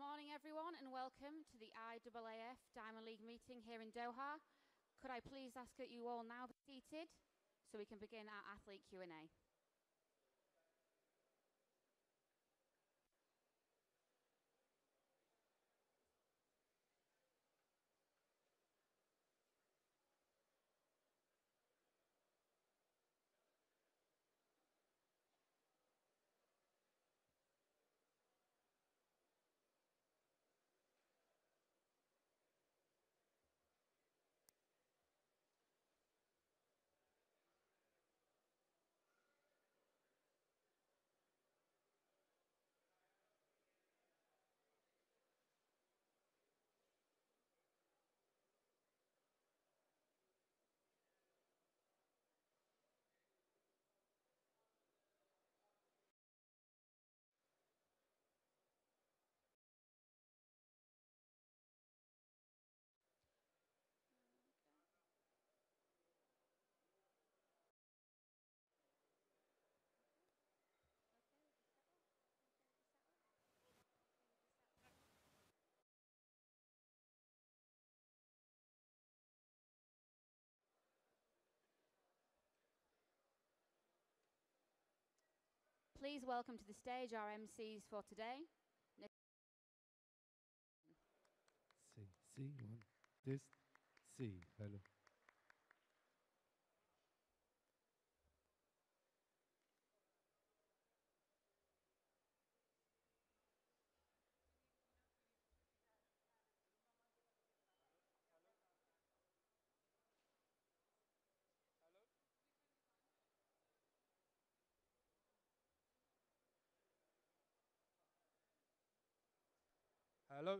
morning, everyone, and welcome to the IAAF Diamond League meeting here in Doha. Could I please ask that you all now be seated so we can begin our athlete Q&A. Please welcome to the stage our MCs for today. See, one, this, see, hello. Hello.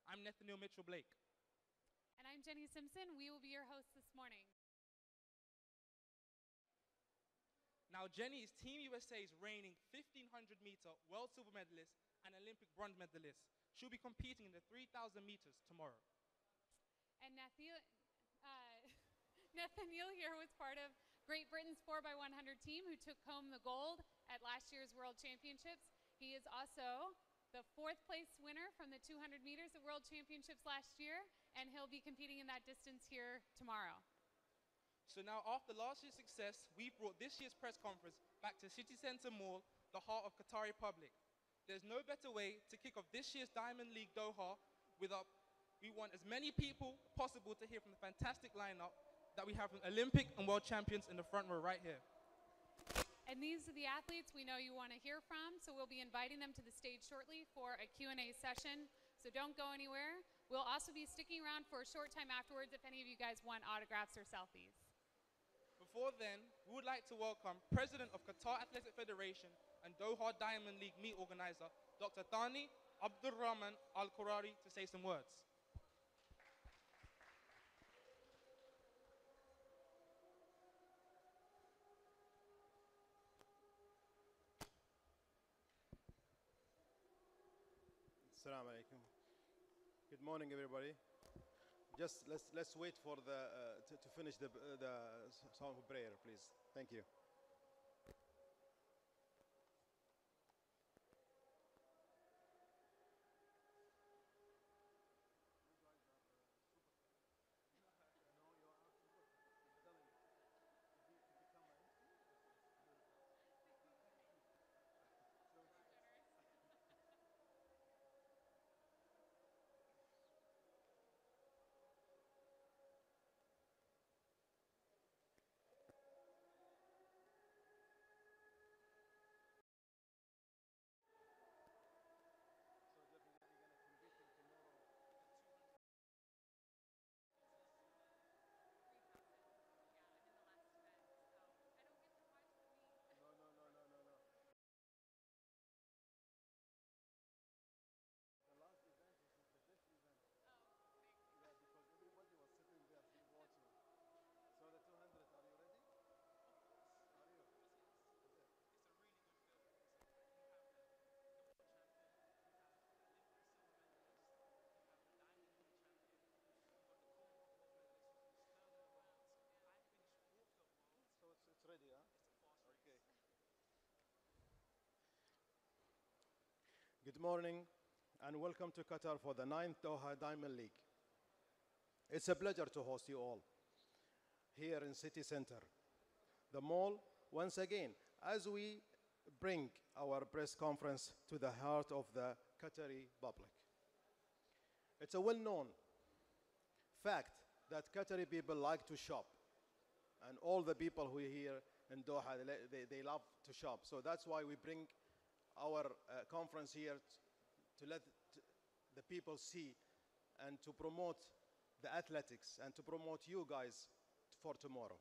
I'm Nathaniel Mitchell Blake. And I'm Jenny Simpson. We will be your hosts this morning. Now, Jenny is Team USA's reigning 1,500-meter world silver medalist and Olympic bronze medalist. She'll be competing in the 3,000 meters tomorrow. And Nathaniel here was part of Great Britain's 4x100 team who took home the gold at last year's World Championships. He is also the fourth place winner from the 200 meters at World Championships last year, and he'll be competing in that distance here tomorrow. So now, after last year's success, we brought this year's press conference back to City Centre Mall, the heart of Qatar Republic. There's no better way to kick off this year's Diamond League Doha we want as many people possible to hear from the fantastic lineup that we have from Olympic and world champions in the front row right here. And these are the athletes we know you want to hear from, so we'll be inviting them to the stage shortly for a Q&A session. So don't go anywhere. We'll also be sticking around for a short time afterwards if any of you guys want autographs or selfies. Before then, we would like to welcome President of Qatar Athletic Federation and Doha Diamond League meet organizer, Dr. Thani Abdurrahman Al-Qurari, to say some words. Assalamu alaikum. Good morning, everybody. Just let's wait for the to finish the song of prayer, please. Thank you. Good morning and welcome to Qatar for the 9th Doha Diamond League. It's a pleasure to host you all here in City Center, the mall, once again, as we bring our press conference to the heart of the Qatari public. It's a well-known fact that Qatari people like to shop, and all the people who are here in Doha, they love to shop. So that's why we bring our conference here to let the people see and to promote the athletics and to promote you guys for tomorrow.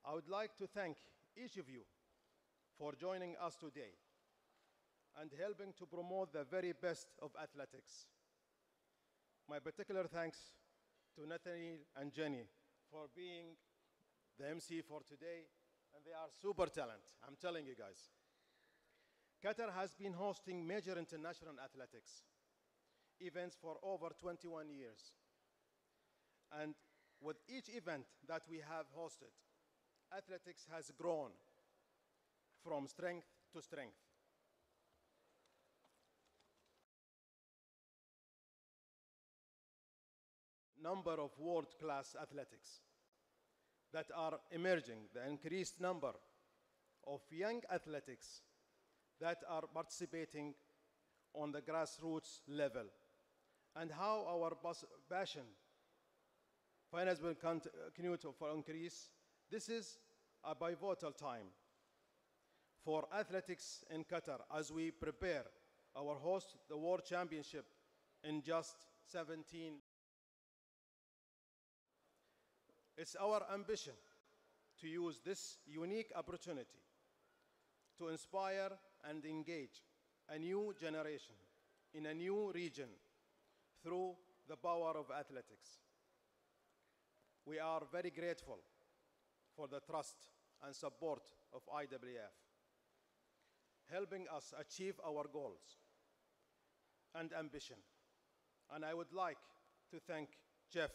I would like to thank each of you for joining us today and helping to promote the very best of athletics. My particular thanks to Nathaniel and Jenny for being the MC for today, and they are super talent, I'm telling you guys. Qatar has been hosting major international athletics events for over 21 years. And with each event that we have hosted, athletics has grown from strength to strength. Number of world-class athletics that are emerging, the increased number of young athletics that are participating on the grassroots level, and how our passion finance will continue to increase. This is a pivotal time for athletics in Qatar as we prepare our host, the World Championship, in just 17. It's our ambition to use this unique opportunity to inspire and engage a new generation in a new region through the power of athletics. We are very grateful for the trust and support of IAAF, helping us achieve our goals and ambition. And I would like to thank Jeff,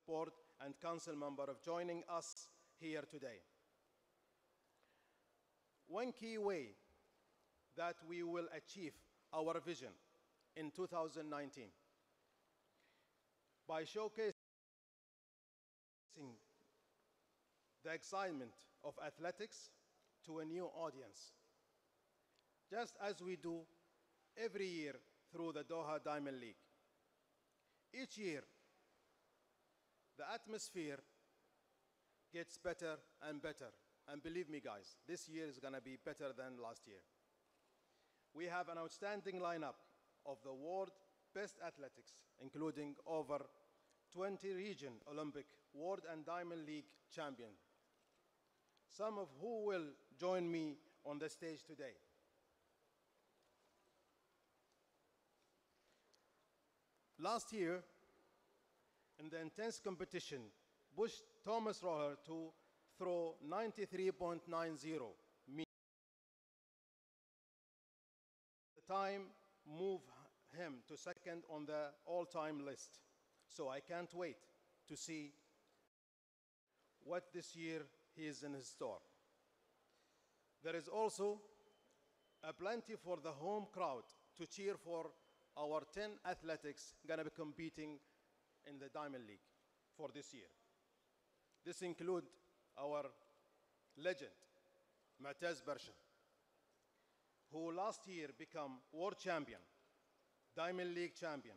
board and council member, of joining us here today. One key way that we will achieve our vision in 2019 by showcasing the excitement of athletics to a new audience, just as we do every year through the Doha Diamond League. Each year, the atmosphere gets better and better. And believe me, guys, this year is going to be better than last year. We have an outstanding lineup of the world's best athletics, including over 20 region Olympic, World and Diamond League champions, some of who will join me on the stage today. Last year, in the intense competition, pushed Thomas Roller to throw 93.90 meters. The time moved him to second on the all-time list. So I can't wait to see what this year he is in his store. There is also a plenty for the home crowd to cheer for our 10 athletics gonna be competing in the Diamond League for this year. This includes our legend, Matez Bersha, who last year became world champion, Diamond League champion,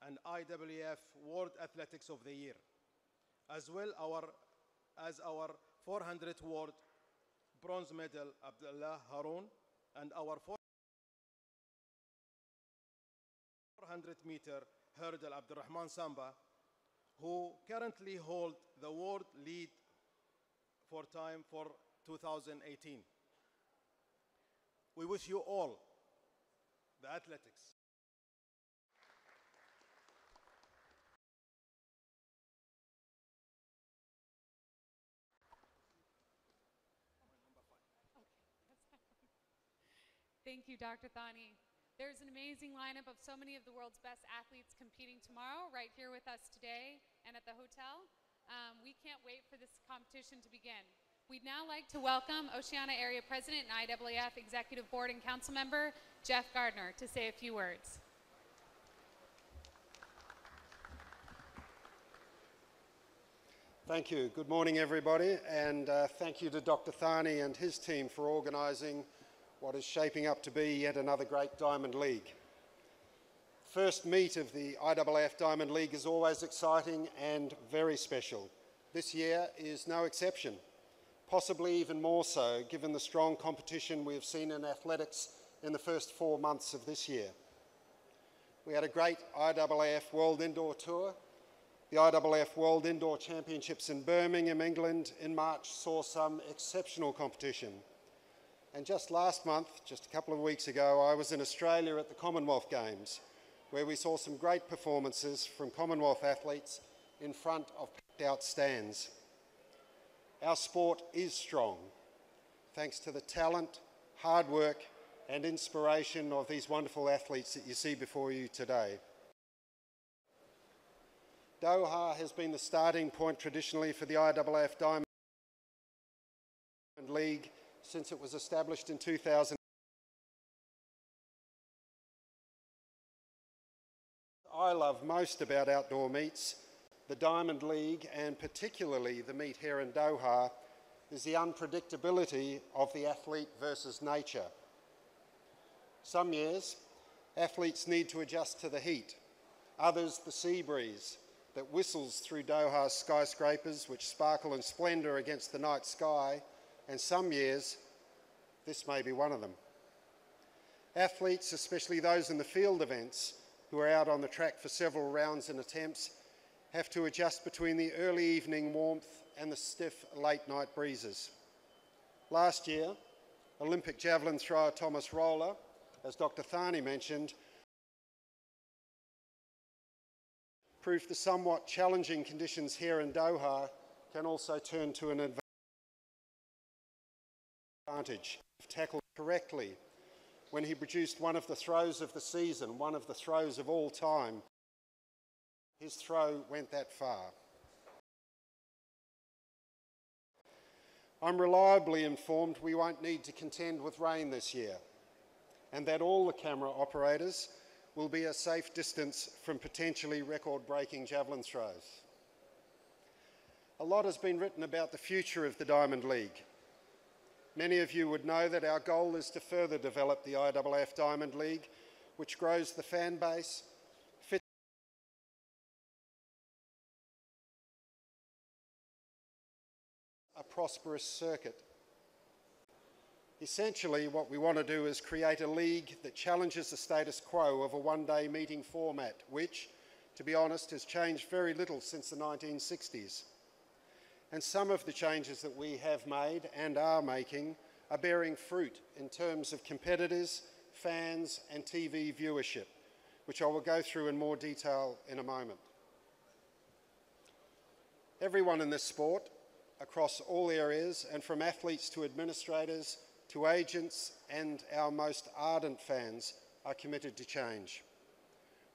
and IAAF World Athletics of the Year, as well as our 400 world bronze medal, Abdullah Haroun, and our 400-meter hurdle, Abdurrahman Samba, who currently hold the world lead for time for 2018. We wish you all, the athletics, Thank you, Dr. Thani. There's an amazing lineup of so many of the world's best athletes competing tomorrow right here with us today and at the hotel. We can't wait for this competition to begin. We'd now like to welcome Oceania Area President and IAAF Executive Board and Council Member Jeff Gardner to say a few words. Thank you. Good morning, everybody, and thank you to Dr. Thani and his team for organising what is shaping up to be yet another great Diamond League. First meet of the IAAF Diamond League is always exciting and very special. This year is no exception, possibly even more so given the strong competition we have seen in athletics in the first 4 months of this year. We had a great IAAF World Indoor Tour. The IAAF World Indoor Championships in Birmingham, England in March saw some exceptional competition. And just last month, just a couple of weeks ago, I was in Australia at the Commonwealth Games, where we saw some great performances from Commonwealth athletes in front of packed-out stands. Our sport is strong, thanks to the talent, hard work and inspiration of these wonderful athletes that you see before you today. Doha has been the starting point traditionally for the IAAF Diamond League since it was established in 2000. I love most about outdoor meets, the Diamond League, and particularly the meet here in Doha, is the unpredictability of the athlete versus nature. Some years, athletes need to adjust to the heat. Others, the sea breeze that whistles through Doha's skyscrapers, which sparkle in splendour against the night sky, and some years, this may be one of them. Athletes, especially those in the field events, who are out on the track for several rounds and attempts, have to adjust between the early evening warmth and the stiff late night breezes. Last year, Olympic javelin thrower Thomas Roller, as Dr. Thani mentioned, proved the somewhat challenging conditions here in Doha can also turn to an advantage if tackled correctly. When he produced one of the throws of the season, one of the throws of all time, his throw went that far. I'm reliably informed we won't need to contend with rain this year, and that all the camera operators will be a safe distance from potentially record-breaking javelin throws. A lot has been written about the future of the Diamond League. Many of you would know that our goal is to further develop the IAAF Diamond League, which grows the fan base, fits a prosperous circuit. Essentially, what we want to do is create a league that challenges the status quo of a one-day meeting format, which, to be honest, has changed very little since the 1960s. And some of the changes that we have made and are making are bearing fruit in terms of competitors, fans and TV viewership, which I will go through in more detail in a moment. Everyone in this sport, across all areas, and from athletes to administrators to agents and our most ardent fans, are committed to change.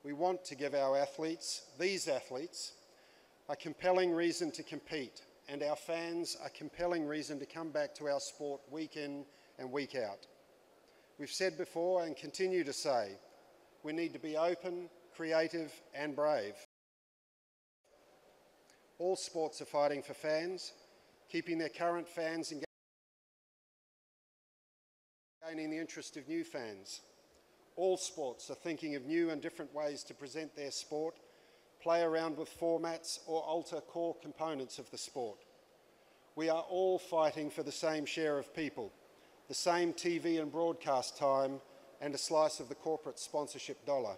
We want to give our athletes, these athletes, a compelling reason to compete, and our fans a compelling reason to come back to our sport week in and week out. We've said before and continue to say, we need to be open, creative and brave. All sports are fighting for fans, keeping their current fans engaged, gaining the interest of new fans. All sports are thinking of new and different ways to present their sport, play around with formats or alter core components of the sport. We are all fighting for the same share of people, the same TV and broadcast time, and a slice of the corporate sponsorship dollar.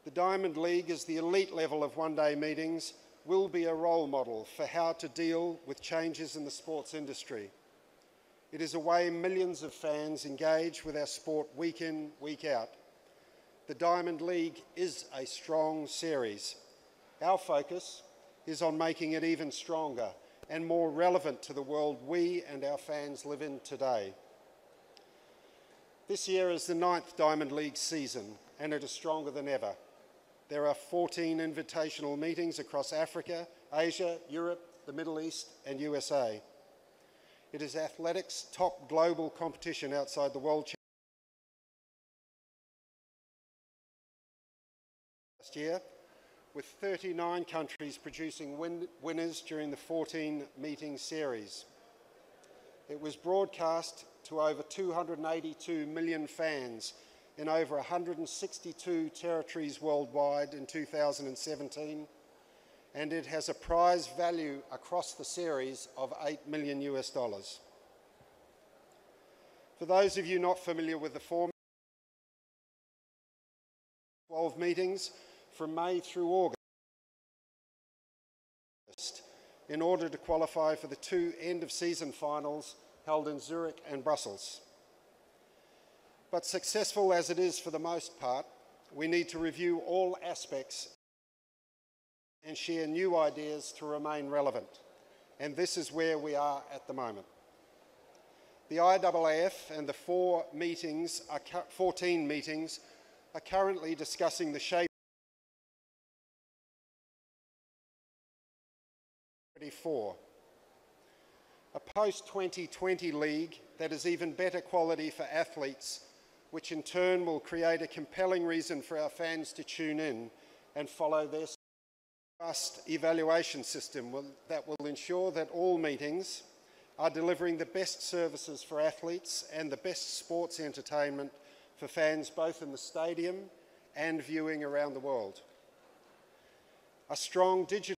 The Diamond League, as the elite level of one-day meetings, will be a role model for how to deal with changes in the sports industry. It is a way millions of fans engage with our sport week in, week out. The Diamond League is a strong series. Our focus is on making it even stronger and more relevant to the world we and our fans live in today. This year is the 9th Diamond League season, and it is stronger than ever. There are 14 invitational meetings across Africa, Asia, Europe, the Middle East and USA. It is athletics' top global competition outside the World Championship last year, with 39 countries producing winners during the 14-meeting series. It was broadcast to over 282 million fans in over 162 territories worldwide in 2017, and it has a prize value across the series of $8 million US. For those of you not familiar with the format, 12 meetings from May through August in order to qualify for the 2 end-of-season finals held in Zurich and Brussels. But successful as it is for the most part, we need to review all aspects and share new ideas to remain relevant. And this is where we are at the moment. The IAAF and the 14 meetings are currently discussing the shape of 2024. A post-2020 league that is even better quality for athletes, which in turn will create a compelling reason for our fans to tune in and follow their robust evaluation system that will ensure that all meetings are delivering the best services for athletes and the best sports entertainment for fans both in the stadium and viewing around the world. A strong digital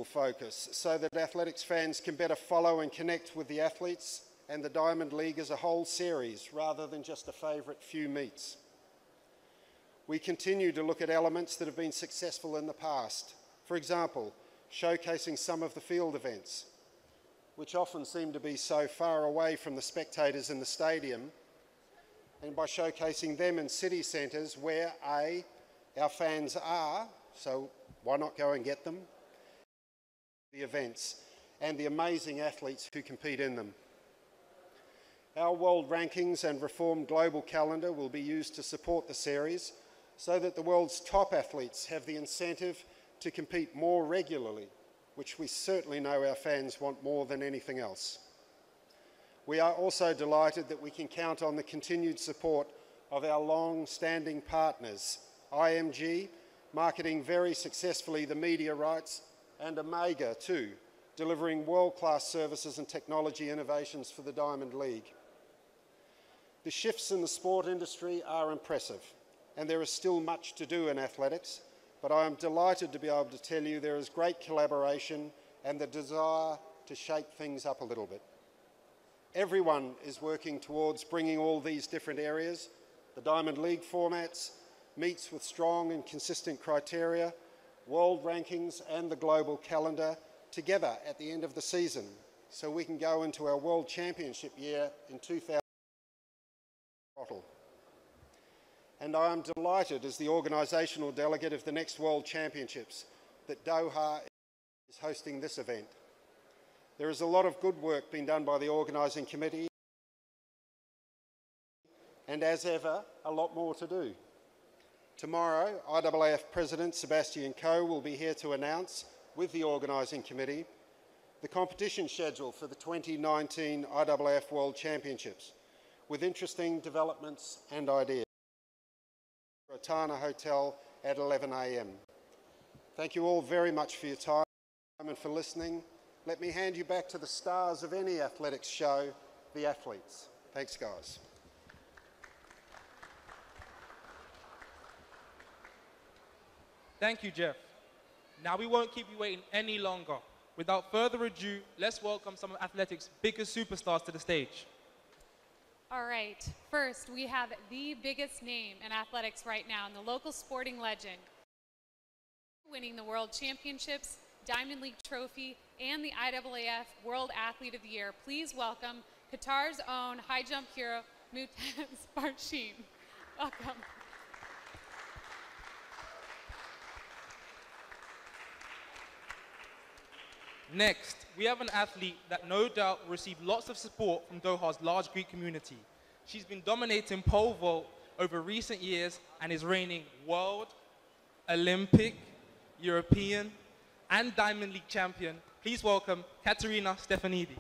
focus so that athletics fans can better follow and connect with the athletes and the Diamond League as a whole series rather than just a favourite few meets. We continue to look at elements that have been successful in the past. For example, showcasing some of the field events, which often seem to be so far away from the spectators in the stadium, and by showcasing them in city centres where A, our fans are, so why not go and get them, the events, and the amazing athletes who compete in them. Our world rankings and reformed global calendar will be used to support the series so that the world's top athletes have the incentive to compete more regularly, which we certainly know our fans want more than anything else. We are also delighted that we can count on the continued support of our long-standing partners, IMG, marketing very successfully the media rights, and Omega too, delivering world-class services and technology innovations for the Diamond League. The shifts in the sport industry are impressive, and there is still much to do in athletics, but I am delighted to be able to tell you there is great collaboration and the desire to shake things up a little bit. Everyone is working towards bringing all these different areas, the Diamond League formats, meets with strong and consistent criteria, world rankings and the global calendar together at the end of the season so we can go into our World Championship year in 2000. And I am delighted as the organisational delegate of the next World Championships that Doha is hosting this event. There is a lot of good work being done by the organising committee and as ever, a lot more to do. Tomorrow, IAAF President Sebastian Coe will be here to announce, with the organising committee, the competition schedule for the 2019 IAAF World Championships, with interesting developments and ideas. Rotana Hotel at 11 a.m. Thank you all very much for your time and for listening. Let me hand you back to the stars of any athletics show, the athletes. Thanks, guys. Thank you, Jeff. Now we won't keep you waiting any longer. Without further ado, let's welcome some of athletics' biggest superstars to the stage. All right, first we have the biggest name in athletics right now, and the local sporting legend, winning the World Championships, Diamond League Trophy, and the IAAF World Athlete of the Year. Please welcome Qatar's own high jump hero, Mutaz Barshim. Welcome. Next, we have an athlete that no doubt received lots of support from Doha's large Greek community. She's been dominating pole vault over recent years and is reigning world, Olympic, European, and Diamond League champion. Please welcome Katerina Stefanidi.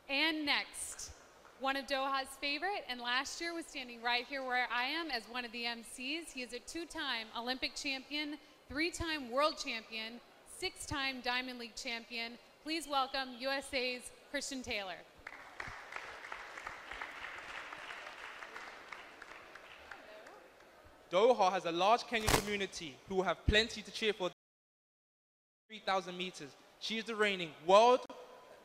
And next, one of Doha's favorite, and last year was standing right here where I am as one of the MCs. He is a two-time Olympic champion, three-time world champion, six-time Diamond League champion. Please welcome USA's Christian Taylor. Doha has a large Kenyan community who will have plenty to cheer for 3,000 meters. She is the reigning world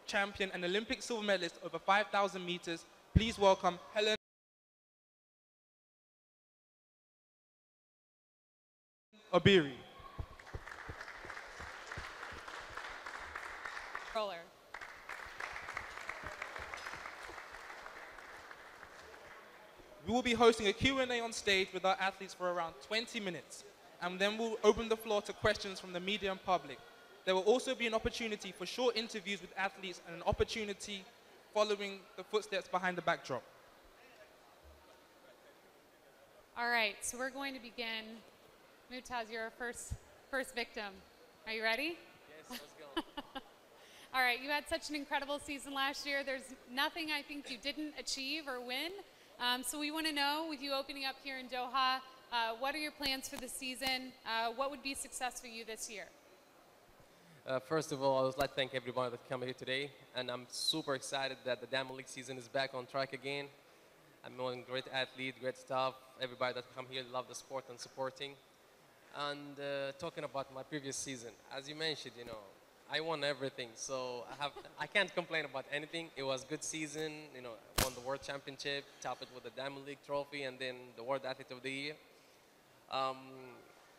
champion and Olympic silver medalist over 5,000 meters. Please welcome Helen Obiri. Roller. We will be hosting a Q&A on stage with our athletes for around 20 minutes, and then we'll open the floor to questions from the media and public. There will also be an opportunity for short interviews with athletes and an opportunity following the footsteps behind the backdrop. All right, so we're going to begin. Mutaz, you're our first victim. Are you ready? Yes, let's go. All right, you had such an incredible season last year. There's nothing I think you didn't achieve or win. So we want to know, with you opening up here in Doha, what are your plans for the season? What would be success for you this year? First of all, I would like to thank everybody that came here today, and I'm super excited that the Diamond League season is back on track again. I'm knowing great athlete, great staff, everybody that come here love the sport and supporting. And talking about my previous season, as you mentioned, you know, I won everything, so I can't complain about anything. It was a good season, you know, won the World Championship, topped it with the Diamond League trophy, and then the World Athlete of the Year.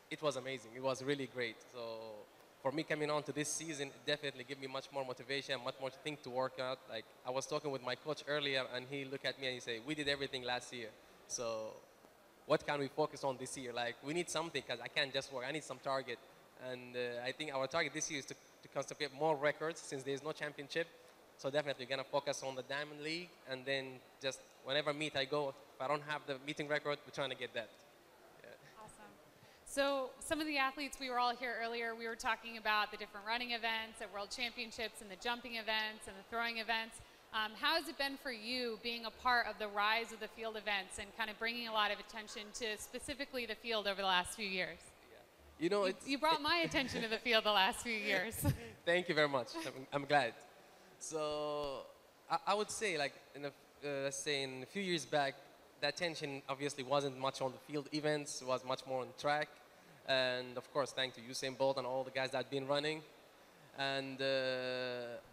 It was amazing. It was really great. So for me coming on to this season, it definitely gave me much more motivation, much more things to work out. Like I was talking with my coach earlier, and he looked at me and he said, "We did everything last year, so what can we focus on this year? Like we need something because I can't just work. I need some target." And I think our target this year is to constitute more records since there is no championship. So definitely going to focus on the Diamond League, and then just whenever meet I go, if I don't have the meeting record, we're trying to get that. Awesome. So some of the athletes, we were all here earlier, we were talking about the different running events at World Championships and the jumping events and the throwing events. How has it been for you being a part of the rise of the field events and kind of bringing a lot of attention to specifically the field over the last few years? You know, you brought my attention to the field the last few years. Thank you very much. I'm glad. So I would say, like, let's say in a few years back, the attention obviously wasn't much on the field events. It was much more on track. And of course, thanks to Usain Bolt and all the guys that have been running. And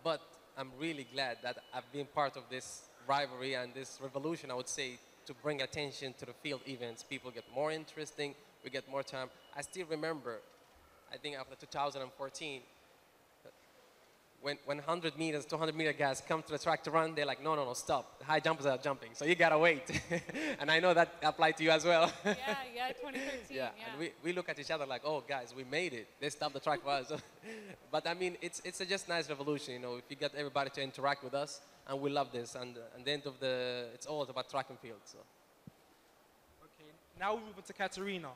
but I'm really glad that I've been part of this rivalry and this revolution, I would say, to bring attention to the field events. People get more interesting. We get more time. I still remember, I think after 2014, when 100 meters, 200 meter guys come to the track to run, they're like, no, stop. The high jumpers are jumping, so you gotta wait. And I know that applied to you as well. Yeah, 2013. Yeah, and we look at each other like, oh, guys, we made it. They stopped the track for us. But I mean, it's a just nice revolution, you know, if you get everybody to interact with us, and we love this. And at the end of it's all about track and field. So. Okay, now we move on to Katerina.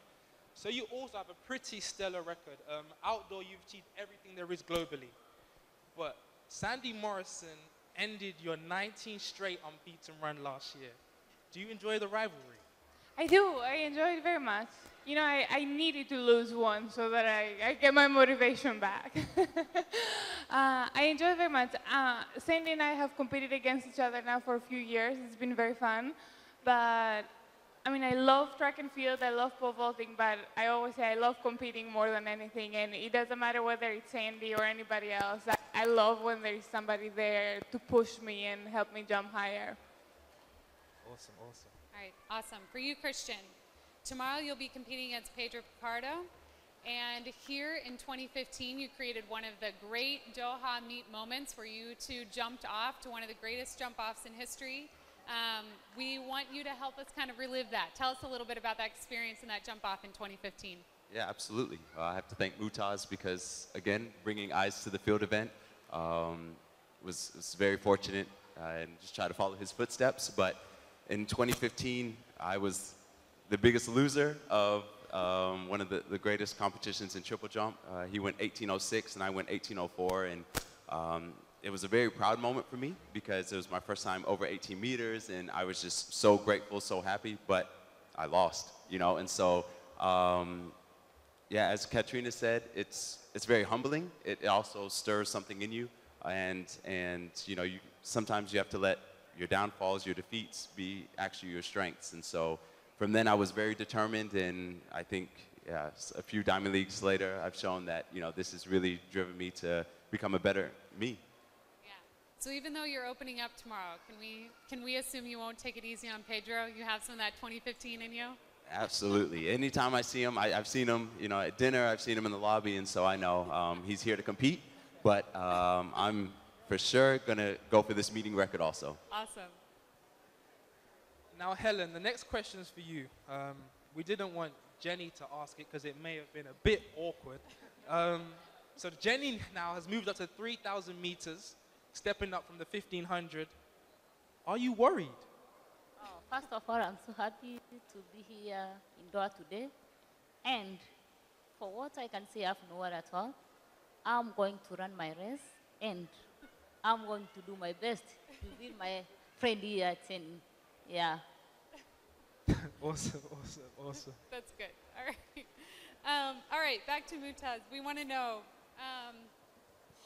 So you also have a pretty stellar record. Outdoor, you've achieved everything there is globally. But Sandy Morrison ended your 19 straight unbeaten run last year. Do you enjoy the rivalry? I do. I enjoy it very much. You know, I needed to lose one so that I get my motivation back. I enjoy it very much. Sandy and I have competed against each other now for a few years. It's been very fun. But I mean, I love track and field, I love pole vaulting, but I always say I love competing more than anything, and it doesn't matter whether it's Sandy or anybody else. I love when there is somebody there to push me and help me jump higher. Awesome. All right, awesome. For you, Christian, tomorrow you'll be competing against Pedro Picardo, and here in 2015, you created one of the great Doha meet moments where you two jumped off to one of the greatest jump-offs in history. We want you to help us kind of relive that. Tell us a little bit about that experience and that jump off in 2015. Yeah, absolutely. I have to thank Mutaz because, again, bringing eyes to the field event was very fortunate and just try to follow his footsteps. But in 2015, I was the biggest loser of one of the greatest competitions in triple jump. He went 18:06 and I went 18:04, and it was a very proud moment for me because it was my first time over 18 meters, and I was just so grateful, so happy, but I lost, you know, and so, yeah, as Katrina said, it's very humbling. It also stirs something in you, and you know, sometimes you have to let your downfalls, your defeats be actually your strengths, and so from then I was very determined, and I think, yeah, a few Diamond Leagues later, I've shown that, you know, this has really driven me to become a better me. So even though you're opening up tomorrow, can we assume you won't take it easy on Pedro? You have some of that 2015 in you? Absolutely. Anytime I see him, I've seen him, you know, at dinner, I've seen him in the lobby, and so I know he's here to compete, but I'm for sure going to go for this meeting record also. Awesome. Now, Helen, the next question is for you. We didn't want Jenny to ask it because it may have been a bit awkward. So Jenny now has moved up to 3,000 meters, stepping up from the 1,500. Are you worried? Oh, first of all, I'm so happy to be here in Doha today. And for what I can say, I have no word at all. I'm going to run my race, and I'm going to do my best to beat my friend here at 10. Yeah. Awesome. That's good. All right. All right, back to Mutaz. We want to know,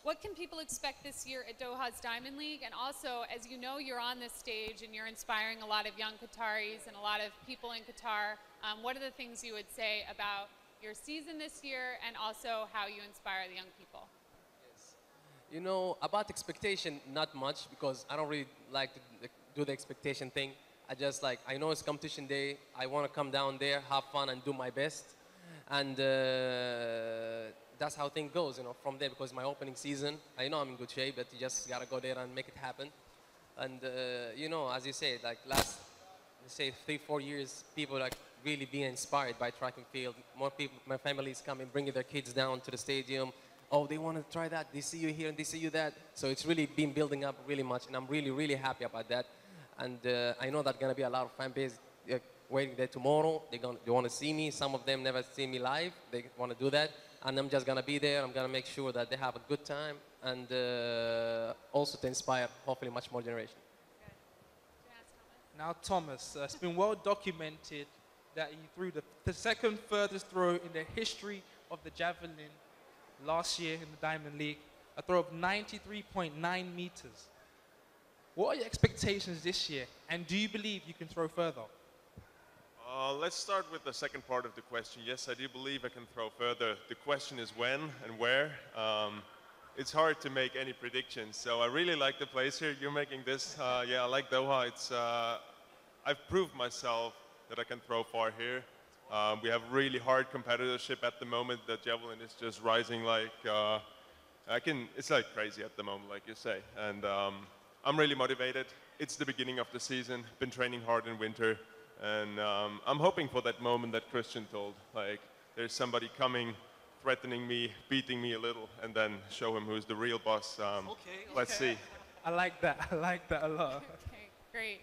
what can people expect this year at Doha's Diamond League? And also, as you know, you're on this stage and you're inspiring a lot of young Qataris and a lot of people in Qatar. What are the things you would say about your season this year and also how you inspire the young people? Yes. You know, about expectation, not much, because I don't really like to do the expectation thing. I know it's competition day. I want to come down there, have fun, and do my best. And that's how things goes, you know, from there, because my opening season, I know I'm in good shape, but you just got to go there and make it happen. And, you know, as you say, like last, let's say 3-4 years, people like really being inspired by track and field. More people, my family is coming, bringing their kids down to the stadium. Oh, they want to try that. They see you here and they see you that. So it's really been building up really much, and I'm really, really happy about that. And I know that going to be a lot of fan base waiting there tomorrow. They want to see me. Some of them never see me live. They want to do that. And I'm just going to be there. I'm going to make sure that they have a good time, and also to inspire, hopefully, much more generation. Now, Thomas, it's been well documented that you threw the second furthest throw in the history of the javelin last year in the Diamond League, a throw of 93.9 meters. What are your expectations this year, and do you believe you can throw further? Let's start with the second part of the question. Yes, I do believe I can throw further. The question is when and where. It's hard to make any predictions, so I really like the place here. You're making this. Yeah, I like Doha. I've proved myself that I can throw far here. We have really hard competitorship at the moment. The javelin is just rising like, it's like crazy at the moment, like you say. And I'm really motivated. It's the beginning of the season. Been training hard in winter. And I'm hoping for that moment that Christian told. Like, there's somebody coming, threatening me, beating me a little, and then show him who's the real boss. Let's see. I like that. I like that a lot. Okay, great.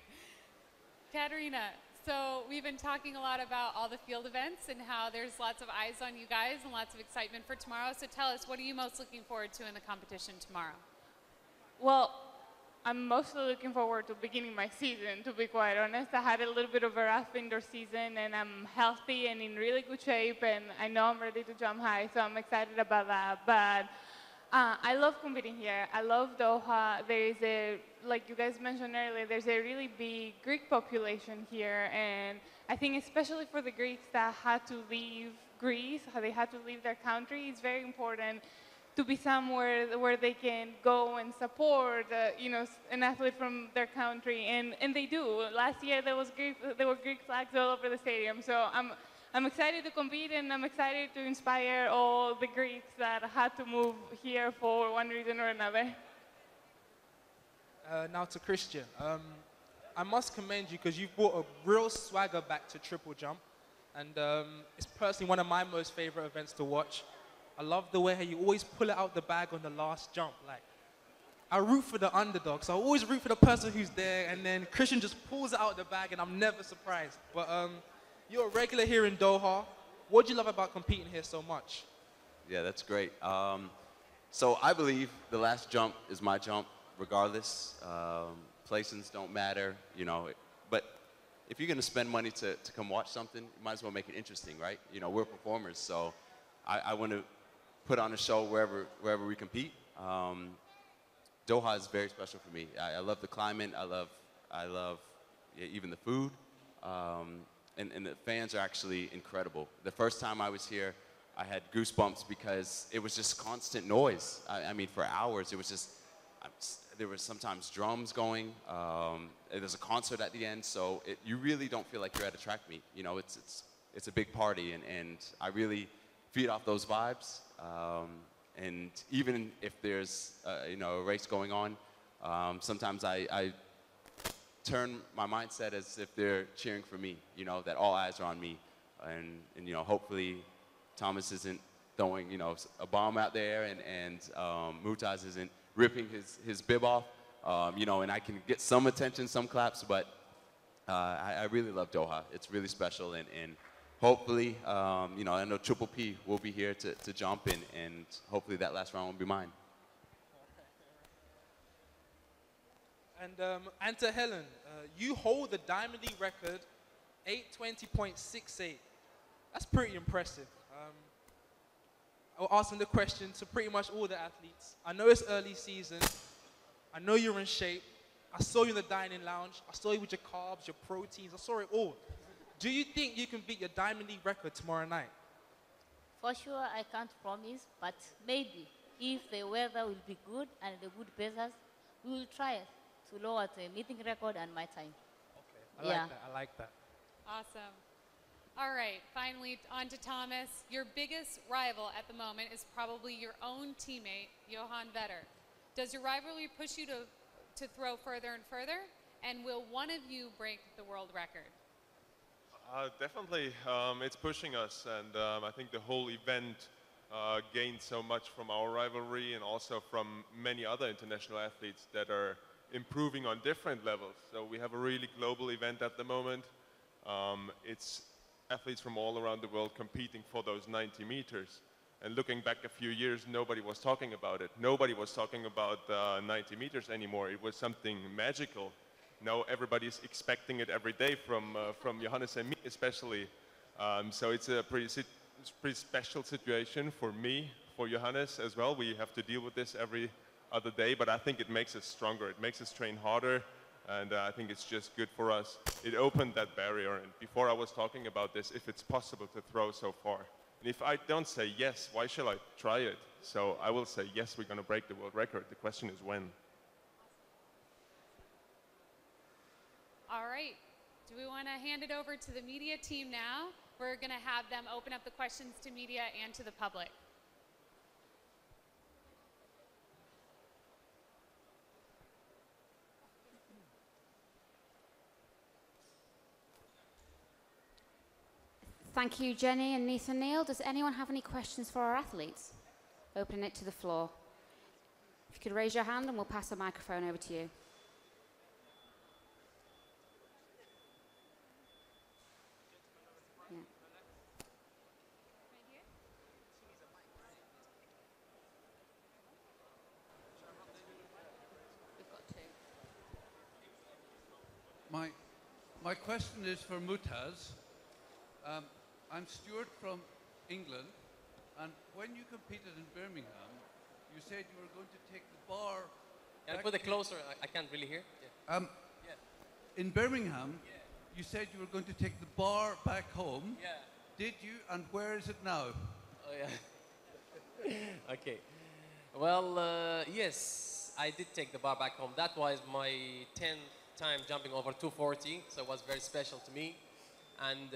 Katerina, so we've been talking a lot about all the field events and how there's lots of eyes on you guys and lots of excitement for tomorrow. So tell us, what are you most looking forward to in the competition tomorrow? Well, I'm mostly looking forward to beginning my season, to be quite honest. I had a little bit of a rough indoor season, and I'm healthy and in really good shape, and I know I'm ready to jump high, so I'm excited about that. But I love competing here. I love Doha. There is like you guys mentioned earlier, there's a really big Greek population here, and I think especially for the Greeks that had to leave Greece, how they had to leave their country, it's very important to be somewhere where they can go and support, you know, an athlete from their country, and they do. Last year there were Greek flags all over the stadium, so I'm excited to compete, and I'm excited to inspire all the Greeks that had to move here for one reason or another. Now to Christian. I must commend you because you've brought a real swagger back to triple jump, and it's personally one of my most favorite events to watch. I love the way how you always pull it out the bag on the last jump. Like, I root for the underdog, so I always root for the person who's there, and then Christian just pulls it out the bag, and I'm never surprised. But you're a regular here in Doha. What do you love about competing here so much? Yeah, that's great. So I believe the last jump is my jump, regardless. Placings don't matter, you know. But if you're going to spend money to come watch something, you might as well make it interesting, right? You know, we're performers, so I want to put on a show wherever we compete. Doha is very special for me. I love the climate. I love even the food. And the fans are actually incredible. The first time I was here, I had goosebumps because it was just constant noise. I mean, for hours, it was just, there was sometimes drums going. There's a concert at the end, so you really don't feel like you're at a track meet. You know, it's a big party, and I really feed off those vibes. And even if there's, you know, a race going on, sometimes I turn my mindset as if they're cheering for me, you know, that all eyes are on me. And you know, hopefully Thomas isn't throwing, you know, a bomb out there, and Mutaz isn't ripping his bib off, you know, and I can get some attention, some claps, but I really love Doha. It's really special, and hopefully, you know, I know Triple P will be here to jump in, and hopefully that last round will be mine. And to Helen, you hold the Diamond League record, 820.68. That's pretty impressive. I'll ask them the question to pretty much all the athletes. I know it's early season. I know you're in shape. I saw you in the dining lounge. I saw you with your carbs, your proteins. I saw it all. Do you think you can beat your Diamond League record tomorrow night? For sure, I can't promise, but maybe if the weather will be good and the good pacers, we will try to lower the meeting record and my time. Okay, I like that. Awesome. All right, finally on to Thomas. Your biggest rival at the moment is probably your own teammate, Johan Vetter. Does your rivalry push you to throw further and further? And will one of you break the world record? Definitely, it's pushing us, and I think the whole event gained so much from our rivalry and also from many other international athletes that are improving on different levels. So we have a really global event at the moment. It's athletes from all around the world competing for those 90 meters. And looking back a few years, nobody was talking about it. Nobody was talking about 90 meters anymore. It was something magical. Now everybody's expecting it every day from Johannes and me especially. So it's a pretty special situation for me, for Johannes as well. We have to deal with this every other day, but I think it makes us stronger. It makes us train harder, and I think it's just good for us. It opened that barrier, and before I was talking about this, if it's possible to throw so far. And if I don't say yes, why shall I try it? So I will say yes, we're going to break the world record. The question is when. All right. Do we want to hand it over to the media team now? We're going to have them open up the questions to media and to the public. Thank you, Jenny and Nathan Neil. Does anyone have any questions for our athletes? Opening it to the floor. If you could raise your hand and we'll pass the microphone over to you. My question is for Mutaz. I'm Stuart from England, and when you competed in Birmingham, you said you were going to take the bar. Can I put it closer? I can't really hear. Yeah. In Birmingham, you said you were going to take the bar back home. Yeah. Did you, and where is it now? Oh, yeah. Okay. Well, yes, I did take the bar back home. That was my 10th time jumping over 240, so it was very special to me. And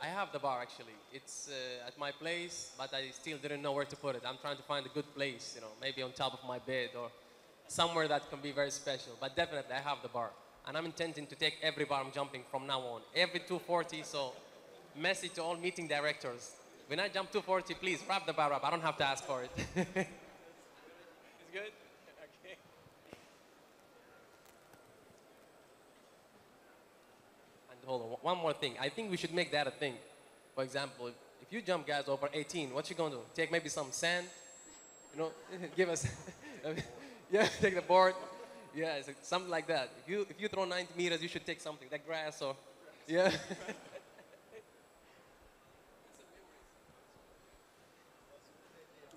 I have the bar, actually. It's at my place, but I still didn't know where to put it. I'm trying to find a good place, you know, maybe on top of my bed or somewhere that can be very special. But definitely, I have the bar. And I'm intending to take every bar I'm jumping from now on. Every 240, so message to all meeting directors. When I jump 240, please wrap the bar up. I don't have to ask for it. It's good? Okay. And hold on, one more thing. I think we should make that a thing. For example, if you jump guys over 18, what you gonna do? Take maybe some sand, you know, give us, yeah, take the board. Yeah, it's something like that. If you throw 90 meters, you should take something, like grass or, yeah.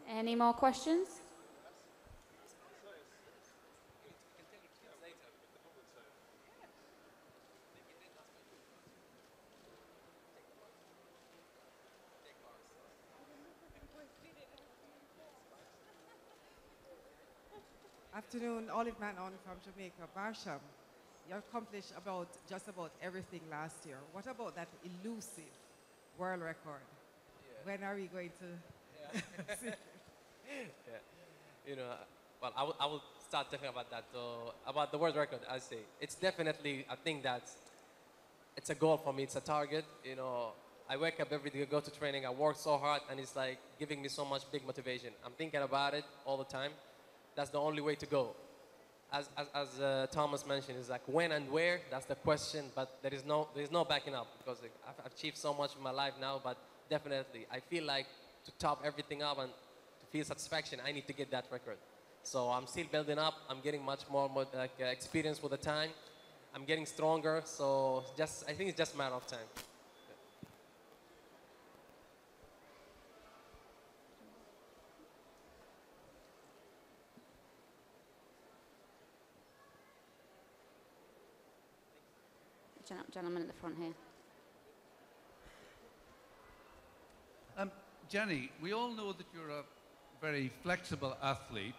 Any more questions? Afternoon, Olive Manon from Jamaica, Barsham. You accomplished just about everything last year. What about that elusive world record? Yeah. When are we going to see it? Yeah. You know, well, I will start talking about that. About the world record, I say it's definitely a thing it's a goal for me. It's a target. You know, I wake up every day, go to training. I work so hard, and it's like giving me so much big motivation. I'm thinking about it all the time. That's the only way to go. As Thomas mentioned, it's like when and where. That's the question. But there's no backing up because I've achieved so much in my life now. But definitely, I feel like to top everything up and to feel satisfaction, I need to get that record. So I'm still building up. I'm getting much more experience with the time. I'm getting stronger. So I think it's just a matter of time. Gentleman at the front here. Jenny, we all know that you're a very flexible athlete.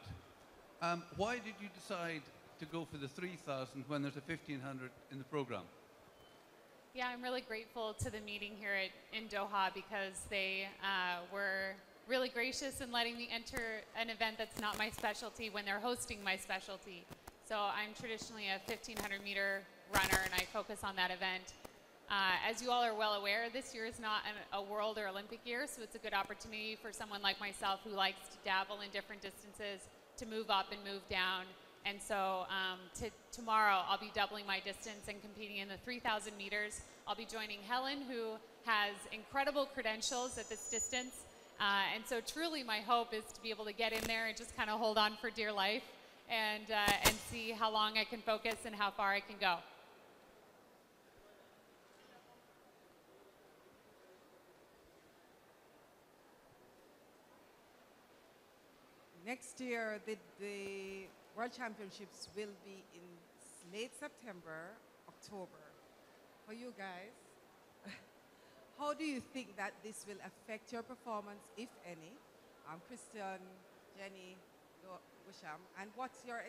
Why did you decide to go for the 3,000 when there's a 1,500 in the program? Yeah, I'm really grateful to the meeting here in Doha because they were really gracious in letting me enter an event that's not my specialty when they're hosting my specialty. So I'm traditionally a 1,500 meter runner and I focus on that event. As you all are well aware, this year is not a world or Olympic year, so it's a good opportunity for someone like myself who likes to dabble in different distances to move up and move down. And so tomorrow I'll be doubling my distance and competing in the 3,000 meters. I'll be joining Helen, who has incredible credentials at this distance. And so truly my hope is to be able to get in there and just kind of hold on for dear life and see how long I can focus and how far I can go. Next year, the World Championships will be in late September, October. For you guys, how do you think that this will affect your performance, if any? Christian, Jenny, Wisham, and what are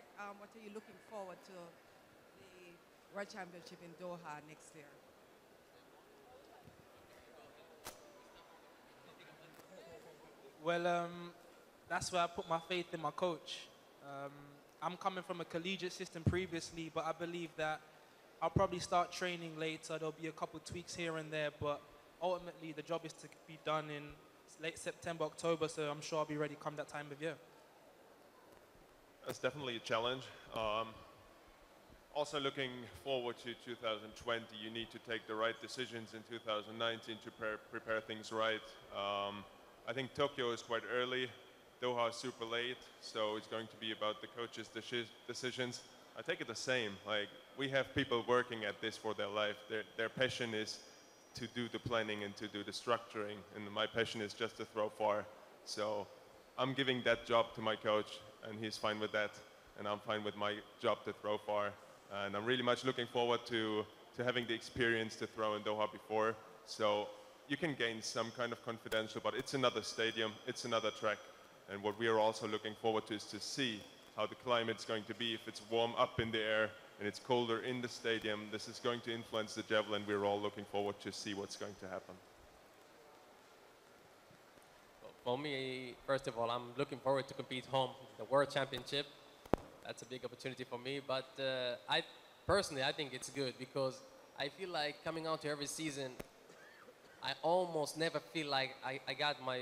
you looking forward to the World Championship in Doha next year? Well, that's where I put my faith in my coach. I'm coming from a collegiate system previously, but I believe that I'll probably start training later. There'll be a couple tweaks here and there, but ultimately the job is to be done in late September, October, so I'm sure I'll be ready come that time of year. That's definitely a challenge. Also looking forward to 2020, you need to take the right decisions in 2019 to prepare things right. I think Tokyo is quite early. Doha is super late, so it's going to be about the coaches' decisions. I take it the same. Like, we have people working at this for their life. Their passion is to do the planning and to do the structuring, and my passion is just to throw far. So I'm giving that job to my coach, and he's fine with that, and I'm fine with my job to throw far. And I'm really much looking forward to having the experience to throw in Doha before. So you can gain some kind of confidential, but it's another stadium, it's another track. And what we are also looking forward to is to see how the climate's going to be. If it's warm up in the air and it's colder in the stadium, this is going to influence the javelin. We're all looking forward to see what's going to happen. For me, first of all, I'm looking forward to compete home, the World Championship. That's a big opportunity for me. But I think it's good because I feel like coming out to every season, I almost never feel like I got my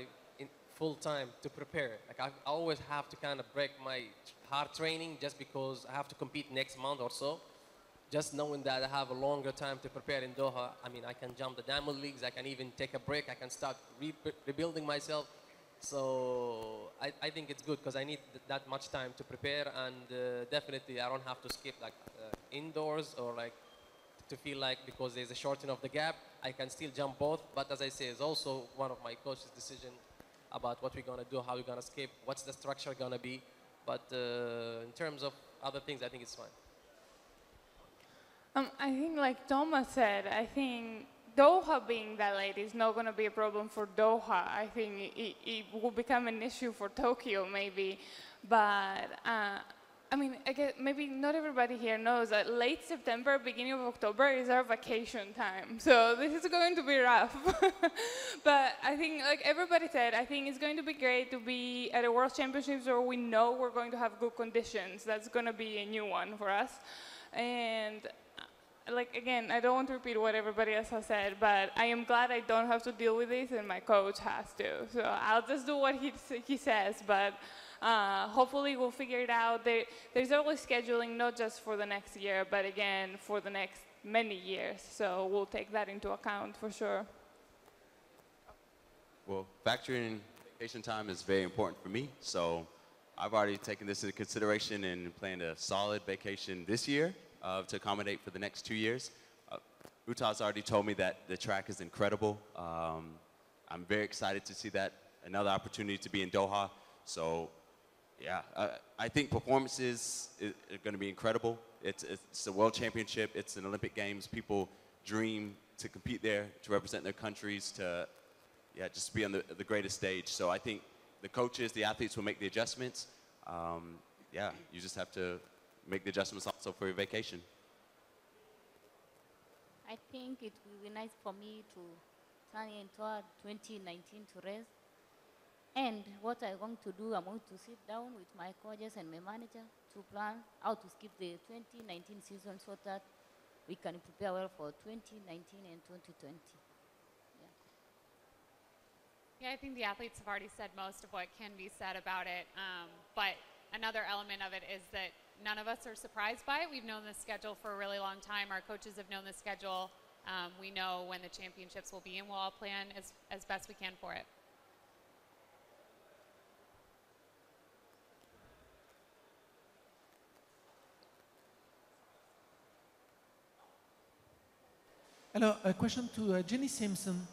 full time to prepare. Like I always have to kind of break my hard training just because I have to compete next month or so, just knowing that I have a longer time to prepare in Doha, I mean, I can jump the Diamond Leagues, I can even take a break, I can start rebuilding myself. So I think it's good because I need that much time to prepare, and definitely I don't have to skip like indoors or like to feel like because there's a shortening of the gap, I can still jump both. But as I say, it's also one of my coach's decision about what we're gonna do, how we're gonna skip, what's the structure gonna be. But in terms of other things, I think it's fine. I think like Thomas said, I think Doha being that late is not going to be a problem for Doha. I think it will become an issue for Tokyo maybe. But I mean, I guess maybe not everybody here knows that late September, beginning of October is our vacation time. So this is going to be rough. But I think, like everybody said, I think it's going to be great to be at a World Championships where we know we're going to have good conditions. That's going to be a new one for us. And like, again, I don't want to repeat what everybody else has said, but I am glad I don't have to deal with this and my coach has to. So I'll just do what he says, but hopefully we'll figure it out. There's always scheduling, not just for the next year, but again, for the next many years. So we'll take that into account for sure. Well, factoring vacation time is very important for me. So I've already taken this into consideration and planned a solid vacation this year to accommodate for the next 2 years. Mutaz already told me that the track is incredible. I'm very excited to see that, another opportunity to be in Doha. So yeah, I think performances are going to be incredible. It's a world championship. It's an Olympic Games. People dream to compete there, to represent their countries, to just be on the greatest stage. So I think the coaches, the athletes will make the adjustments. You just have to make the adjustments also for your vacation. I think it will be nice for me to turn into 2019 to race. And what I'm going to do, I'm going to sit down with my coaches and my manager to plan how to skip the 2019 season so that we can prepare well for 2019 and 2020. Yeah, I think the athletes have already said most of what can be said about it. But another element of it is that none of us are surprised by it. We've known this schedule for a really long time. Our coaches have known the schedule. We know when the championships will be, and we'll all plan as best we can for it. Hello, a question to Jenny Simpson.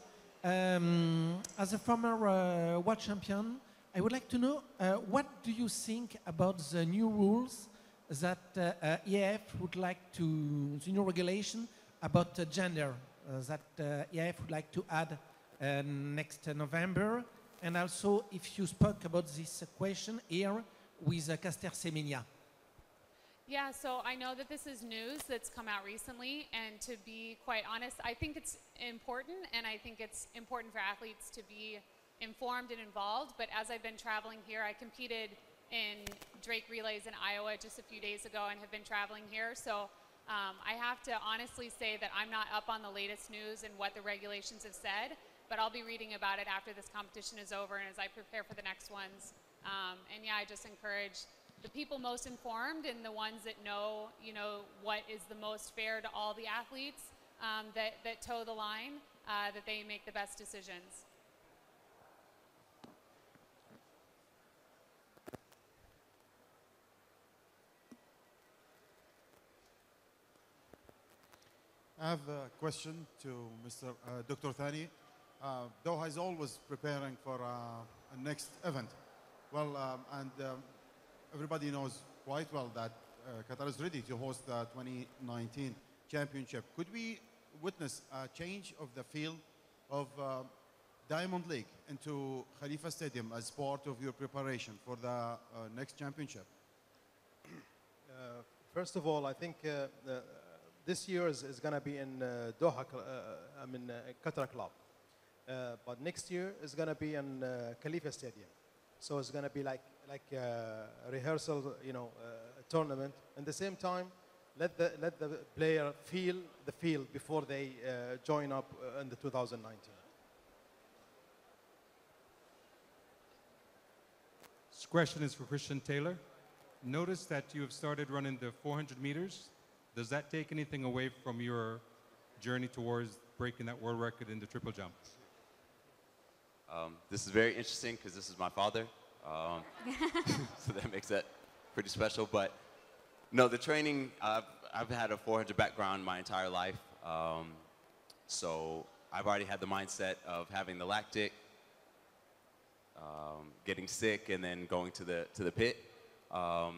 As a former world champion, I would like to know what do you think about the new rules that IAAF would like to, the new regulation about gender that IAAF would like to add next November, and also if you spoke about this question here with Caster Semenya. Yeah, so I know that this is news that's come out recently, and to be quite honest, I think it's important, and I think it's important for athletes to be informed and involved. But as I've been traveling here, I competed in Drake Relays in Iowa just a few days ago and have been traveling here. So I have to honestly say that I'm not up on the latest news and what the regulations have said, but I'll be reading about it after this competition is over and as I prepare for the next ones. And yeah, I just encourage the people most informed and the ones that know, what is the most fair to all the athletes that toe the line, that they make the best decisions. I have a question to Mr. Dr. Thani. Doha is always preparing for a next event. Well, everybody knows quite well that Qatar is ready to host the 2019 championship. Could we witness a change of the field of Diamond League into Khalifa Stadium as part of your preparation for the next championship? First of all, I think this year is going to be in Doha, Qatar Club. But next year is going to be in Khalifa Stadium. So it's going to be like a rehearsal, a tournament. At the same time, let the player feel the field before they join up in the 2019. This question is for Christian Taylor. Notice that you have started running the 400 meters. Does that take anything away from your journey towards breaking that world record in the triple jump? This is very interesting because this is my father. So that makes that pretty special. But no, the training, I've had a 400 background my entire life. So I've already had the mindset of having the lactic, getting sick, and then going to the pit. I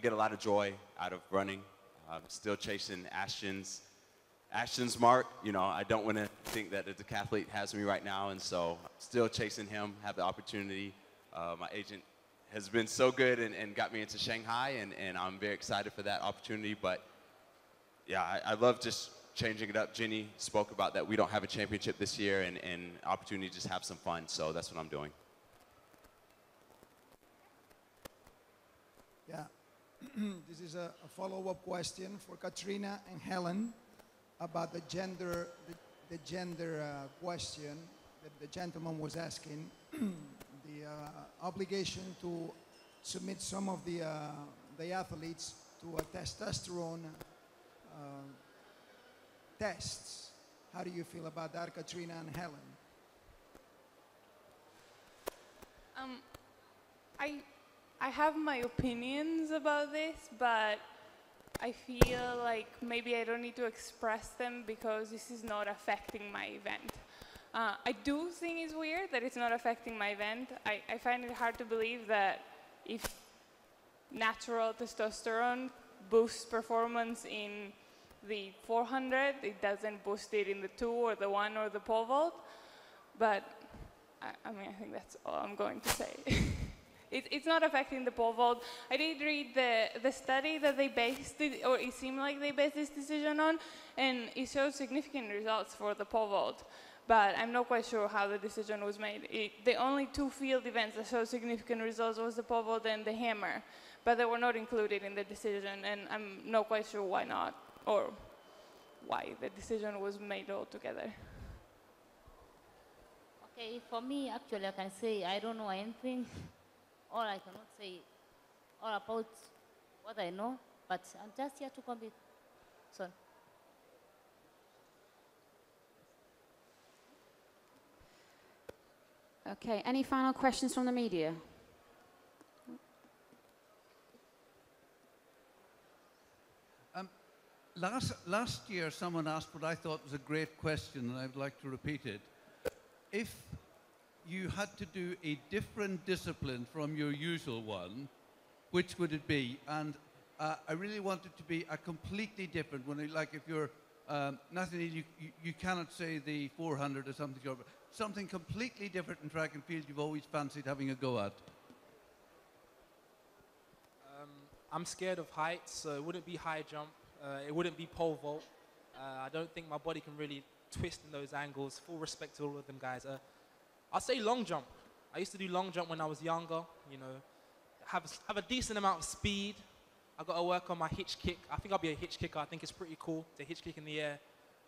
get a lot of joy out of running. I'm still chasing Ashton's mark. You know, I don't want to think that the decathlete has me right now, and so still chasing him, have the opportunity. My agent has been so good and got me into Shanghai, and I'm very excited for that opportunity. But yeah, I love just changing it up. Jenny spoke about that we don't have a championship this year, and opportunity to just have some fun, so that's what I'm doing. Yeah, this is a follow-up question for Katrina and Helen about the gender question that the gentleman was asking. The obligation to submit some of the athletes to a testosterone tests. How do you feel about that, Katrina and Helen? I have my opinions about this, but I feel like maybe I don't need to express them because this is not affecting my event. I do think it's weird that it's not affecting my event. I find it hard to believe that if natural testosterone boosts performance in the 400, it doesn't boost it in the 2 or the 1 or the pole vault. But I mean, I think that's all I'm going to say. It's not affecting the pole vault. I did read the study that they based it, or it seemed like they based this decision on, and it showed significant results for the pole vault. But I'm not quite sure how the decision was made. The only 2 field events that showed significant results was the pole vault and the hammer, but they were not included in the decision, and I'm not quite sure why not, or why the decision was made altogether. Okay, for me, actually, I can say I don't know anything. Or I cannot say all about what I know, but I'm just here to compete. So. Okay, any final questions from the media? Last year, someone asked what I thought was a great question, and I would like to repeat it. If you had to do a different discipline from your usual one, which would it be? And I really want it to be a completely different one. Like if you're, Nathaniel, you cannot say the 400 or something completely different in track and field you've always fancied having a go at. I'm scared of heights, so it wouldn't be high jump. It wouldn't be pole vault. I don't think my body can really twist in those angles. Full respect to all of them guys. I'll say long jump. I used to do long jump when I was younger, you know, have a decent amount of speed. I've got to work on my hitch kick. I think I'll be a hitch kicker. I think it's pretty cool to hitch kick in the air.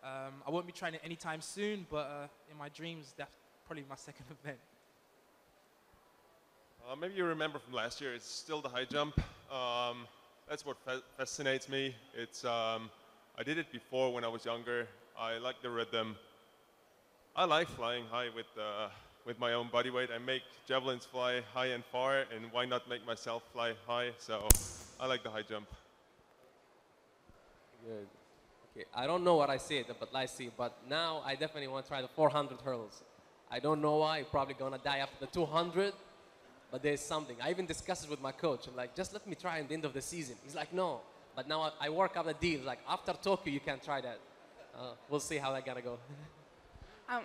I won't be trying it anytime soon, but in my dreams, that's probably my second event. Maybe you remember from last year, it's still the high jump. That's what fascinates me. It's, I did it before when I was younger. I like the rhythm. I like flying high with my own body weight. I make javelins fly high and far, and why not make myself fly high? So I like the high jump. Good. Okay, I don't know what I said, but now I definitely want to try the 400 hurdles. I don't know why. I'm probably gonna die after the 200, but there's something. I even discussed it with my coach. I'm like, just let me try at the end of the season. He's like, no. But now I work out the deal. Like after Tokyo, you can try that. We'll see how that's gonna go.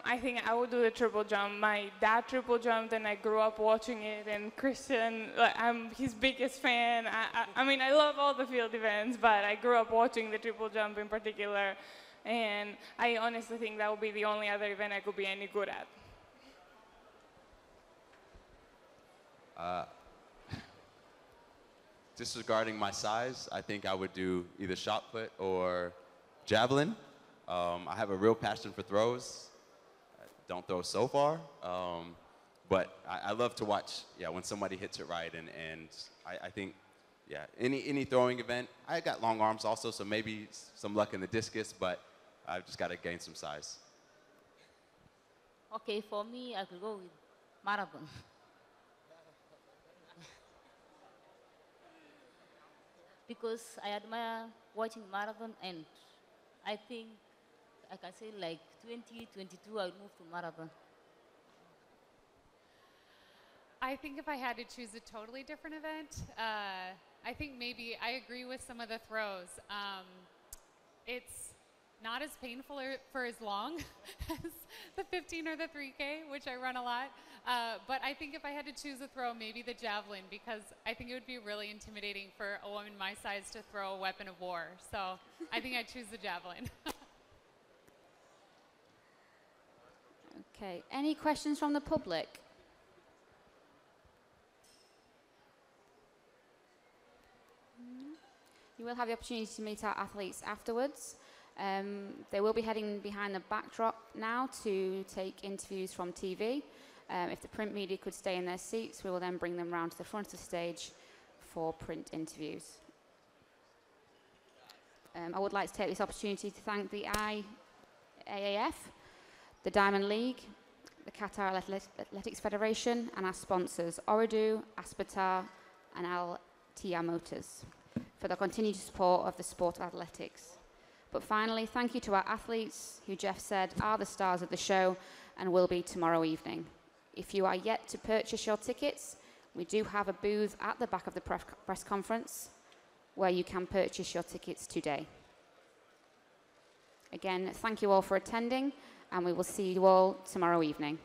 I think I would do the triple jump. My dad triple jumped and I grew up watching it, and Christian, like, I'm his biggest fan. I mean, I love all the field events, but I grew up watching the triple jump in particular, and I honestly think that would be the only other event I could be any good at. Disregarding my size, I think I would do either shot put or javelin. I have a real passion for throws. Don't throw so far, but I love to watch, when somebody hits it right, and I think yeah, any throwing event. I got long arms also, so maybe some luck in the discus, but I've just got to gain some size. Okay, for me, I could go with marathon. Because I admire watching marathon, and I think I can say like 2022 I will move to marathon. I think if I had to choose a totally different event, I think maybe I agree with some of the throws. It's not as painful or for as long as the 15 or the 3K, which I run a lot. But I think if I had to choose a throw, maybe the javelin, because I think it would be really intimidating for a woman my size to throw a weapon of war. So I think I'd choose the javelin. Okay, any questions from the public? You will have the opportunity to meet our athletes afterwards. They will be heading behind the backdrop now to take interviews from TV. If the print media could stay in their seats, we will then bring them round to the front of the stage for print interviews. I would like to take this opportunity to thank the IAAF, the Diamond League, the Qatar Athletics Federation, and our sponsors, Ooredoo, Aspetar, and Al-Tia Motors, for their continued support of the sport of athletics. But finally, thank you to our athletes, who Jeff said are the stars of the show and will be tomorrow evening. If you are yet to purchase your tickets, we do have a booth at the back of the press conference where you can purchase your tickets today. Again, thank you all for attending, and we will see you all tomorrow evening.